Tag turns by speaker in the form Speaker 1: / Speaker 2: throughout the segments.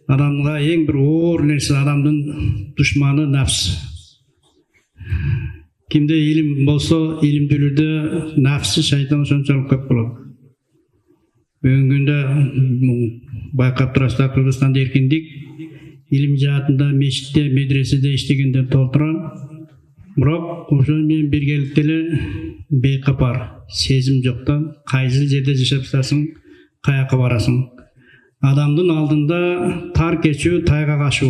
Speaker 1: Адамға ең бір оор нәрсе, адамдың дұшманы нәпс. Кімде илім болса, илімділерді нәпсі шайтан соншалық көп болады. Бүгінгі күнде байқап тұрасыздар, Қырғызстанда еркіндік, илім жаатында, мешітте, медреседе іштегендер толтырған. Бірақ ошонымен бергеліктелі бейқапар, сезім жоқтан, қайсыл жерде жашап жатасың, қаяққа барасың. Адамдың алдында тар кечүү, тайға қашу.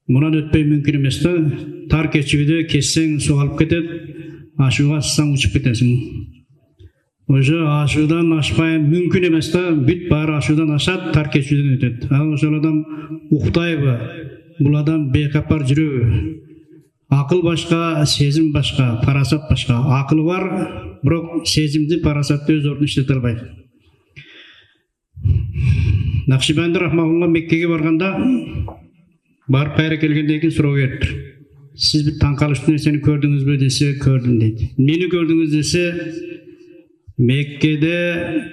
Speaker 1: Мұнан өтпей мүмкін емес та, тар кечүүде кессең суғалып кетеді, ашуға ассаң ұшып кетесің. Ошо ашудан ашпай мүмкін емес та, бүт бары ашудан ашады, тар кечүүден өтеді. Ал ошол адам уктайбы, бул адам бейқапар жүрөбү. Ақыл башқа, сезім башқа, парасат башқа. Ақыл бар, бирок сезимди, парасатты өз ордун иштете албайт. Нақшибанди рахмаулла Меккеге барганда барып кайра келгенден кийин суроо бериптир. Сиз бир таң калыштуу нерсени көрдүңүзбү десе, көрдүм дейт. Мени көрдүңүз десе, Меккеде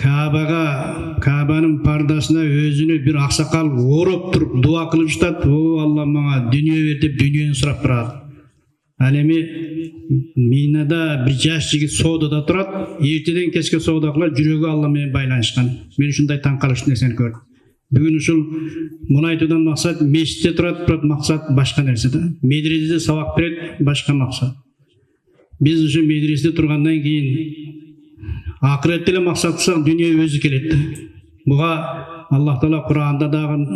Speaker 1: Кабанын пардасына өзүнө бир аксакал ороп туруп дуа кылып жатат. О Алла, мага дүнүйө бер деп дүнүйөнү сурап турат. Ал эми Минада бир жаш жигит соодада турат. Эртеден кечке соода кылат, жүрөгү Алла менен байланышкан. Мен ушундай таң калыштуу нерсени көрдүм. Бүгүн ушул муну айтуудан максат мешитте турат, бирок максат башка нерседе. Медреседе сабак берет, башка максат. Биз ушу медреседе тургандан кийин акыретте эле максат кылсак, дүнүйө өзү келет. Буга Аллах Таала Кур'анда дагы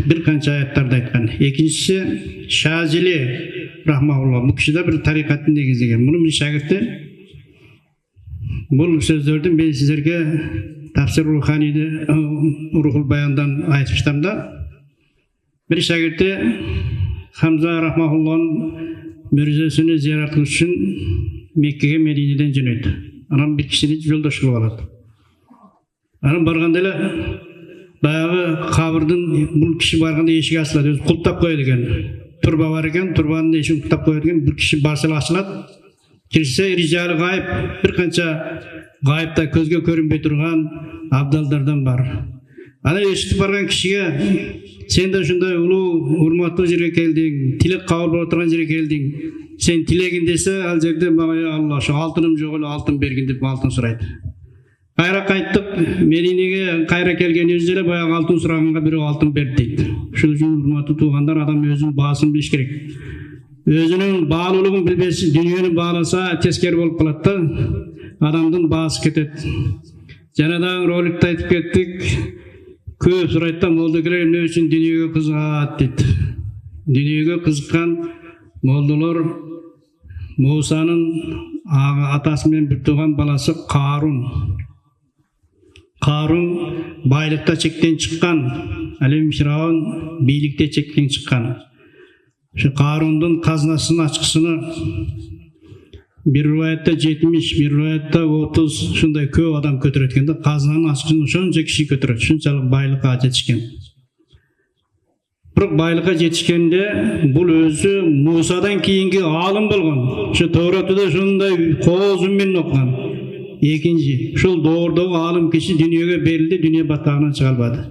Speaker 1: бир канча аяттарда айткан. Экинчиси Шазили рахмаулла, бул киши да бир тарикаттын негиздеген. Мунун бир шагирти. Бул сөздөрдү мен сиздерге Тафсир Руханиде, Рухул Баяндан айтып жатам да. Бир шагирти Хамза рахмаулланын мөрзөсүнү зиярат кылыш үчүн Меккеге, Мединеден жөнөйт. Анан бир кишини жолдош кылып алат. Анан барганда эле баягы кабырдын бул киши барганда эшиги ачылат, өзү култап коет экен. Турба бар экен, турбанын эшигин култап коет экен. Бир киши барса эле ачылат. Кирсе рижалы гайып, бир канча гайыпта көзгө көрүнбөй турган абдалдардан бар. Анан эшитип барган кишиге, сен да ушундай улуу, урматтуу жерге келдиң, тилек кабыл боло турган жерге келдиң. Сен тилегин десе, ал жерде мага Алла ошо алтыным жок эле, алтын бергин деп алтын сурайт. Кайра кайттык, Мединеге кайра келгенибизде эле баягы алтын сураганга бирөө алтын берди дейт. Ушул үчүн урматтуу туугандар, адам өзүнүн баасын билиш керек. Өзүнүн баалуулугун билбесе, дүнүйөнү бааласа тескери болуп калат да, адамдын баасы кетет. Жана дагы роликте айтып кеттик, көп сурайт да, молдогелер эмне үчүн дүнүйөгө кызыгат дейт. Дүнүйөгө кызыккан молдолор Мусанын атасы менен бир тууган баласы Карун. Карун байлыкта чектен чыккан, ал эми Фираун бийликте чектен чыккан. Ошо Карундун казнасын ачкысыны бир риваятта 70, бир риваятта 30 ушундай көп адам көтөрөт экен да, казнанын ачкысын ошончо киши көтөрөт, ушунчалык байлыкка жетишкен. Бирок байлыкка жетишкенде бул өзү Мусадан кийинки аалым болгон. Ошо Тооратта ушундай коозун менен окуган. Экинчи, ушул доордогу аалым киши дүнүйөгө берилди, дүнүйө батагынан чыга албады.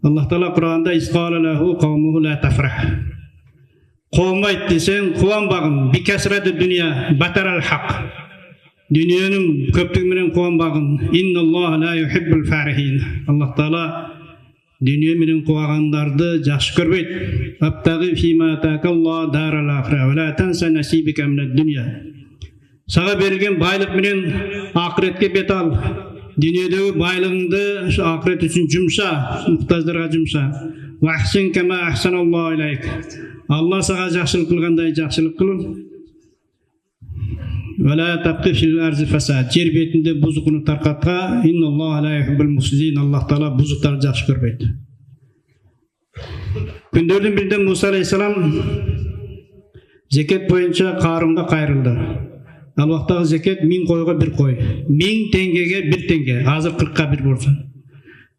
Speaker 1: Аллах Таала Кур'анда исқала лаху қаумуху ла тафрах. Коом айтты, сен кубанбагын, бикасраты дүния батарал хак. Дүниенің көптүгү менен кубанбагын. Инналлаха ла юхиббул фарихин. Аллах Таала дүние менен кубагандарды жакшы көрбөйт. Аптагы фима атакаллаху дарал ахира ва ла танса насибика минад дүния. Сага берилген байлык менен акыретке бет ал. Дүниедегі байлығыңды шу ақырет үшін жұмша, мұқтаждарға жұмша. Ва ахсин кама ахсаналлаху илайк. Алла сага жақсылық қылғандай жақсылық қыл. Ва ла табқи фил арзи фасад. Жер бетінде бұзықыны тарқатқа. Инналлаха ла юхиббул муфсидин. Аллах Таала бұзықтарды жақсы көрбейді. Күндердің бірінде Муса алейхиссалам зекет бойынша Қарунға қайрылды. Ал вақтағы зекет 1000 қойға 1 қой. 1000 теңгеге 1 теңге. Азыр 40-қа 1 болса.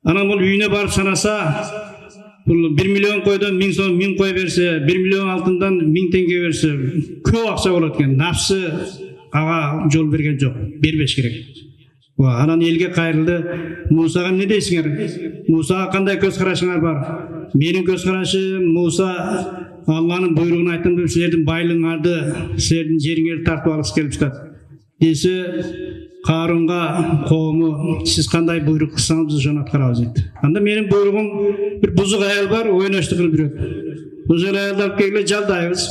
Speaker 1: Анан бұл үйіне барып санаса, бұл 1 миллион қойдан 1000 сом 1000 қой берсе, 1 миллион алтындан 1000 теңге берсе, көп ақша болады екен. Нафсы аға жол берген жоқ, бербеш керек. Анан элге кайрылды. Мусага эмне дейсиңер? Мусага кандай көз карашыңар бар? Менин көз карашым Муса Алланын буйругун айттым деп силердин байлыгыңарды, силердин жериңерди тартып алгысы келип жатат. Десе Карунга коому сиз кандай буйрук кылсаңыз биз ошону аткарабыз дейт. Анда менин буйругум бир бузук аял бар, ойношту кылып жүрөт. Бузук аялды алып келгиле жалдайбыз.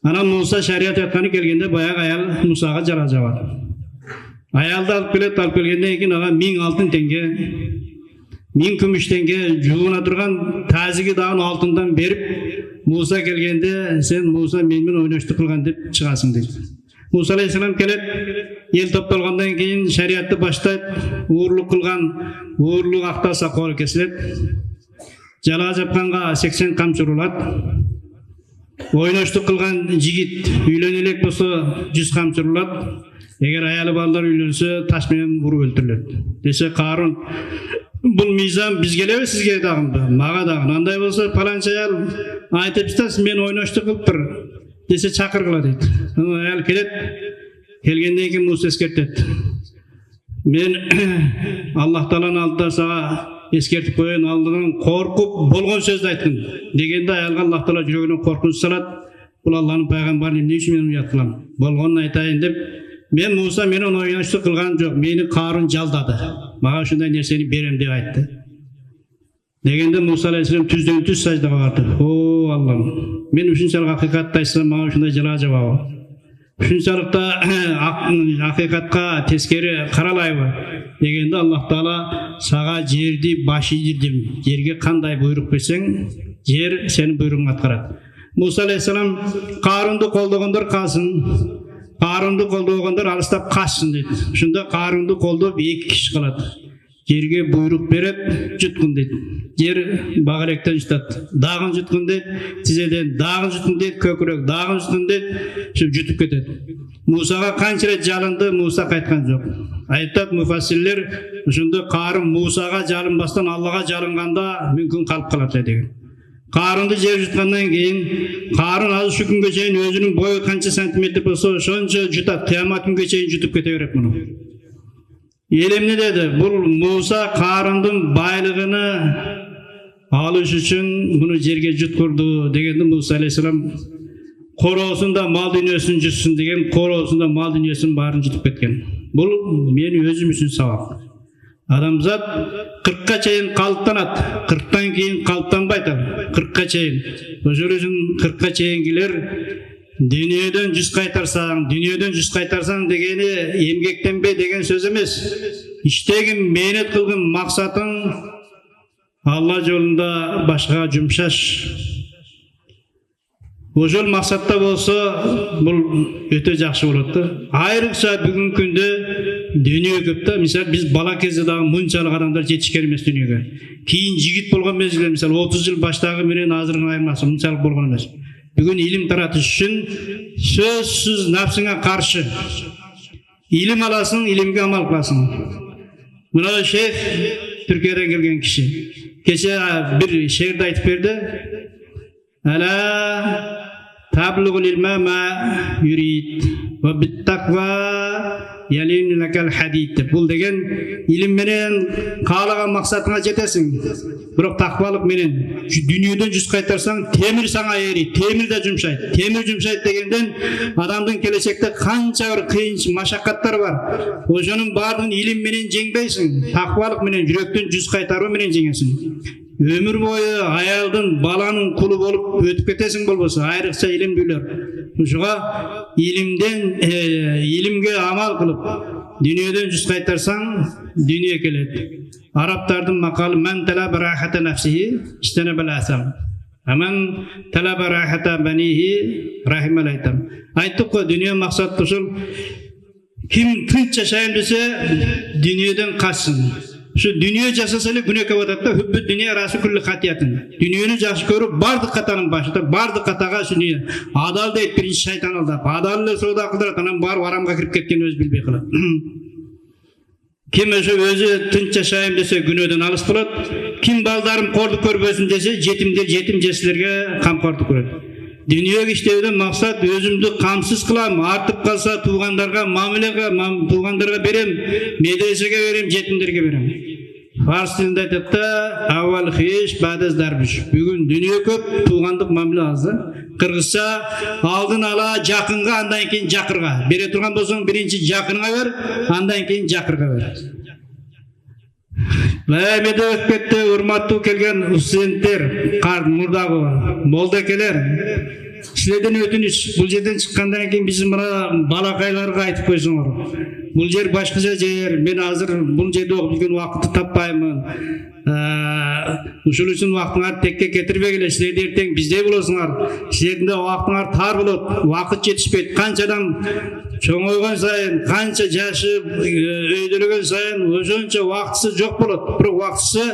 Speaker 1: Анан Муса шарият айтканы келгенде баягы аял Мусага жала жабат. Аялды алып келгенден кийин ага 1000 алтын теңге, 1000 күмүш теңге жууна турган тазиги дагы алтындан берип, Муса келгенде сен Муса мен менен ойношту кылган деп чыгасың дейт. Муса алейхиссалам келет, ел топтолгондон кийин шариятты баштайт, уурлук кылган, уурлук актаса кол кесилет. Жала жапканга 80 камчы урулат. Ойноштук кылган жигит үйлөнө элек болсо 100 камчы урулат. Эгер аялы балдар үйлөнсө таш менен уруп өлтүрүлөт. Десе Карун, бул мыйзам бизге элеби сизге дагымбы? Мага дагы. Андай болсо паланча аял айтып жатасыз, мен ойноштук кылыптыр десе чакыргыла дейт. Аял келет. Келгенден кийин Муса эскертет. Мен Аллах Тааланын алдында сага эскертип коеюн, алдынан коркуп болгон сөздү айттым дегенде аялга Аллах Таала жүрөгүнө коркунуч салат. Бул Алланын пайгамбары эмне үчүн мен уят кылам? Болгонун айтайын деп, мен Муса менен ойноштук кылган жок, мени Карун жалдады. Мага ушундай нерсени берем деп айтты. Дегенде Муса алейхиссалам түздөн түз саждага барды. О Аллам, мен ушунчалык акыйкатты айтсам мага ушундай жала жабабы? Ушунчалыкта акыйкатка тескери каралайбы? Дегенде Аллах Таала сага жерди баш ийдирдим. Жерге кандай буйрук берсең, жер сенин буйругуңду аткарат. Муса алейхиссалам Карунду колдогондор калсын, Карунду колдогондор алыстап качсын дейт. Ушунда Карунду колдоп 2 киши калат. Жерге буйрук берет, жуткун дейт. Жер багыректен жутат. Дагын жуткун дейт, тизеден дагын жуткун дейт, көкүрөк дагын жуткун дейт, ушуп жутуп кетет. Мусага канча рет жалынды, Муса кайткан жок. Айтат муфассирлер, ушунда Карун Мусага жалынбастан Аллага жалынганда мүмкүн калып калат деген. Карунду жер жуткандан кийин Карун азыр шу күнгө чейин өзүнүн бою канча сантиметр болсо ошончо жутат, кыямат күнгө чейин жутуп кете берет муну. Эл эмне деди? Бул Муса Карундун байлыгыны алыш үчүн муну жерге жуткурду дегенде Муса алейхиссалам короосунда мал дүйнөсүн жутсун деген, короосунда мал дүйнөсүн баарын жутуп кеткен. Бул мен өзүм үчүн сабак. Адамзат 40ка чейин калыптанат, 40тан кийин калыптанбайт. 40ка чейин. Ошол үчүн 40ка чейингилер дүйнөдөн жүз кайтарсаң дегени эмгектенбей деген сөз эмес. Иштегин, мээнет кылгын, максатың Алла жолунда башкага жумшаш. Ошол максатта болсо бул өтө жакшы болот да. Айрыкча бүгүнкү күндө дүйнө көп да. Мисалы биз бала кезде дагы мынчалык адамдар жетишкен эмес дүйнөгө. Кийин жигит болгон мезгилде мисалы 30 жыл баштагы менен азыркы айырмасы мынчалык болгон эмес. Бүгүн илим таратыш үчүн сөзсүз нафсыңа каршы илим аласың, илимге амал кыласың. Мына шейх Түркиядан келген киши кече бир шеирди айтып берди. Ала таблугул илма ма юрид ва биттаква ялин лакал хадид. Бул деген илим менен каалаган максатыңа жетесиң. Бирок таквалык менен дүйнөдөн жүз кайтарсаң, темир саңа ээрийт, темир да жумшайт. Темир жумшайт дегенден адамдын келечекте канча бир кыйын машакаттар бар. Ошонун баардыгын илим менен жеңбейсиң, таквалык менен, жүрөктөн жүз кайтаруу менен жеңесиң. Өмүр бою аялдын, баланын кулу болуп өтүп кетесиң болбосо, айрыкча илимдүүлөр. Ушуга илимге амал кылып, дүйнөдөн жүз кайтарсаң, дүйнө келет. Арабтардын макалы "Мен талаба рахата нафсихи, иштанабал асам. Аман талаба рахата банихи, рахимал айтам." Айттык го, дүйнө максат ушул. Ким тынч жашайын десе, дүйнөдөн качсын. Şu dünya jasasıyla güne kavatatta hübbü dünya rası kulli hatiyatın. Dünyanı jahşı görüp bardık katanın başıda, bardık kataga şunu adal deyip birinci şeytan aldı. Adallı soda kıdırat, anam bar varamga kirip ketken öz bilbey kılat. Kim özü tınç yaşayım dese günöden alыс bulat. Kim baldarım kordu körbösün dese jetim jesilerge kamkordu көрөт. Dünyaya işlevden maksat özümdü kamsız kılam, artıp kalsa tuğandarga, tuğandarga berem, medresege berem, yetimlerge berem. Fars tilinde aytadi, avval hiç, badaz darbish. Bugün dünya köp, tuğandık mamile azı. Kırgızça aldın ala jakınga, andan keyin jakırga. Bere turgan bolsоң birinci jakınga ver, andan keyin jakırga ver. Mehmet Ökbet'te urmattu kelgen studенттер, murdağı, moldakeler. Sizlerden ötünüş, bu жерден çıkkandan keyin bizim balakaylarga aytıp koysunlar. Bu yer başkaca yer, ben hazır bu жерде okup жүрген vakıtı tapпаймын. Ушул үчүн вакытыңар текке кетирбегиле, силер эртең биздей болосуңар. Силердин да вакытыңар тар болот, вакыт жетишпейт. Канча адам чоңойгон сайын, канча жашы өйдөлгөн сайын ошончо вакытсы жок болот. Бирок вакытсы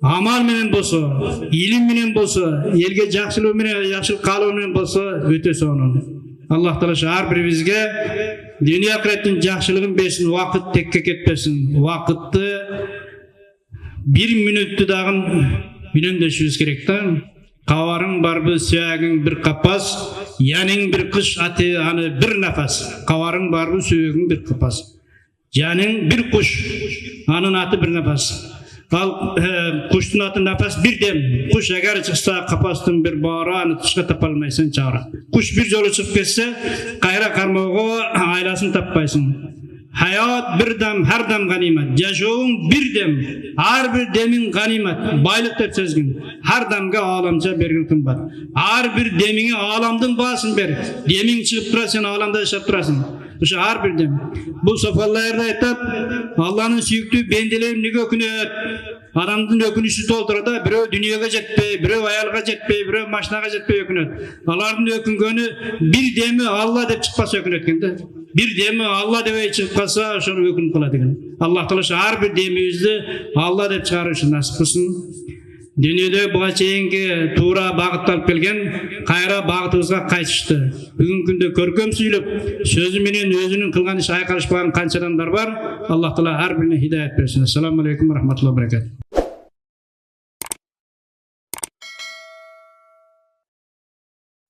Speaker 1: амал менен болсо, илим менен болсо, элге жакшылык менен, жакшылык каалоо менен болсо өтө сонун. Аллах Таала ар бирибизге дүйнө акыреттин жакшылыгын берсин, вакыт текке кетпесин. Вакытты bir minüttü dağın minöndeşimiz gerek da. Kavarın barbı süyagın bir kapas, yanın bir kış atı hani bir nefes. Kavarın barbı süyagın bir kapas. Yanın bir kuş, anın atı bir nefes. Kuştun atı nefes bir dem. Kuş eğer çıksa kapastın bir bağıra, anı tışka tapalmayısın çağıra. Kuş bir yolu çıkıp geçse, kayra karmoğu ailasını tappaysın. Hayat bir dem, her dem ganimet. Yaşoğun bir dem, her bir demin ganimet. Baylık dep sözgün. Her demge alamca bergin kımbat. Her bir demini alamdın bağısın ber. Demin çıkıp durasın, alamda yaşap durasın. Şu her bir dem. Bu sofallarda etap, Allah'ın süyüktüğü bendelerim ne gökünüyor. Adamdın ökünüşü doldurada, biröv dünyaya jetpey, biröv ayalga jetpey, biröv maşinaga jetpey ökünöt. Alardın öküngönü bir demi Allah dep çıkpasa ökünötkende. Bir demi Allah dep çıkpasa şonu ökün kıla degen. Allah Taala her bir demimizni Allah dep çıkarışı nasip kılsın. Dünyada buga çeyinki tuura bagıt alıp kelgen, kayra bagıtыбызга kaytıştı. Bugün günde körkөm süйлөp, sözü menen özünün kılgan işi aykarışpagan kança adamlar var. Allah Taala her birine hidayet bersin. Assalamu aleykum ve rahmetullahi ve berekatuhu.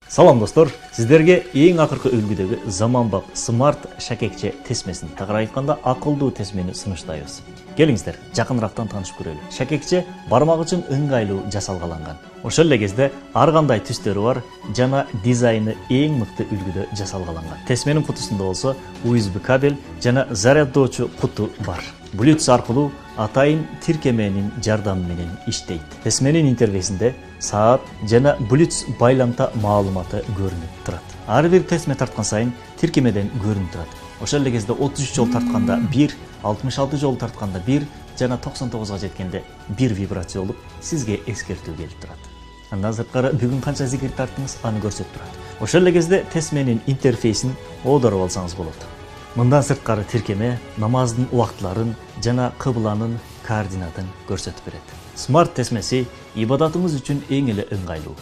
Speaker 2: Салам достор, сиздерге эң акыркы үлгүдөгү заманбап смарт шакекче тесмесин, тагыраак айтканда акылдуу тесмени сунуштайбыз. Келиңиздер, жакыныраактан таанышып көрөлү. Шакекче бармак үчүн ыңгайлуу жасалгаланган. Ошол эле кезде ар кандай түстөрү бар жана дизайны эң мыкты үлгүдө жасалгаланган. Тесменин кутусунда болсо USB кабель жана заряддоочу куту бар. Bluetooth аркылуу атайын тиркеменин жардамы менен иштейт. Тесменин интерфейсинде саат жана Bluetooth байламта маалыматы көрүнүп турат. Ар бир тесме тарткан сайын тиркемеден көрүнүп турат. Ошол эле кезде 33 жол тартканда 1, 66 жол тартканда 1 жана 99га жеткенде 1 вибрация болуп, сизге эскертүү келип турат. Андан сырткары бүгүн канча зикир тарттыңыз, аны көрсөтүп турат. Ошол эле кезде тесменин интерфейсин оодоруп алсаңыз болот. Мындан сырткары тиркеме намаздын убактыларын жана кыбланын координатын көрсөтүп берет. Смарт тесмеси ибадатыңыз үчүн эң эле ыңгайлуу.